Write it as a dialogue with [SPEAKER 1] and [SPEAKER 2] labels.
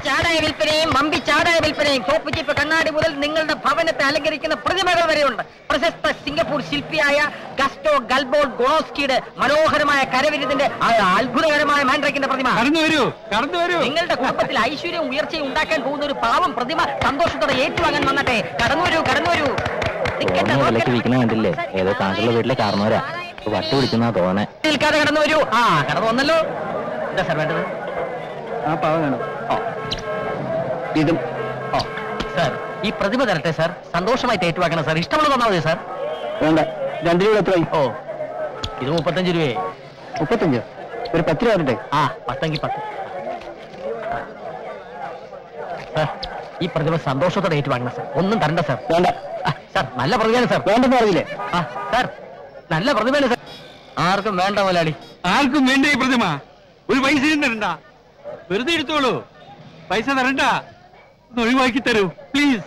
[SPEAKER 1] ചാടായ വിൽപ്പനയും ചാടായ വിൽപ്പനയും തോപ്പുചിപ്പ് കണ്ണാടി മുതൽ നിങ്ങളുടെ ഭവനത്തെ അലങ്കരിക്കുന്ന പ്രതിമകൾ വരെയുണ്ട്. പ്രശസ്ത സിംഗപ്പൂർ ശില്പിയായ ഗസ്റ്റോ ഗൽബോൾ ഗോണോസ്കിയുടെ മനോഹരമായ കരവിരുതിന്റെ അത്ഭുതകരമായ മാൻഡ്രേക്കിന്റെ പ്രതിമ.
[SPEAKER 2] കടന്നു വരൂ.
[SPEAKER 1] നിങ്ങളുടെ കുടുംബത്തിൽ ഐശ്വര്യവും ഉയർച്ചയും ഉണ്ടാക്കാൻ പോകുന്ന ഒരു പാവം പ്രതിമ സന്തോഷത്തോടെ ഏറ്റുവാങ്ങാൻ വന്നട്ടെ. കടന്നു വരൂ.
[SPEAKER 3] കണ്ടില്ലേ? ഏതോ താങ്കളുടെ വീട്ടിലെ കാരണവരാ വട്ട് പിടിക്കുന്ന തോന്നെ.
[SPEAKER 1] നിൽക്കാതെ കടന്നു വരൂ. കടന്നു വന്നല്ലോ. എന്താ സാർ വേണ്ടത്?
[SPEAKER 3] ഇതും
[SPEAKER 1] സാർ ഈ പ്രതിമ തരട്ടെ സാർ. സന്തോഷമായിട്ട് ഏറ്റുവാക്കണം സാർ. ഇഷ്ടമുള്ള തന്നാ മതി സാർ.
[SPEAKER 3] വേണ്ട. 2 രൂപ എത്രയായി?
[SPEAKER 1] ഇത് 35 രൂപയെ.
[SPEAKER 3] 35? ഒരു 10 രൂപ വരട്ടെ.
[SPEAKER 1] 10 10. സാർ ഈ പ്രതിമ സന്തോഷത്തോടെ ഏറ്റുവാങ്ങണം സാർ. ഒന്നും തരണ്ട സാർ.
[SPEAKER 3] വേണ്ട
[SPEAKER 1] സാർ. നല്ല പ്രതിമയാണ് സാർ.
[SPEAKER 3] വേണ്ടെന്ന് പറഞ്ഞില്ലേ?
[SPEAKER 1] സാർ നല്ല പ്രതിമയാണ് സാർ. ആർക്കും വേണ്ട മുതലാളി.
[SPEAKER 2] ആർക്കും വേണ്ട ഈ പ്രതിമ. ഒരു പൈസയും തരണ്ട. വെറുതെ എടുത്തോളൂ. പൈസ തരണ്ട. ഒന്ന് ഒഴിവാക്കി തരൂ പ്ലീസ്.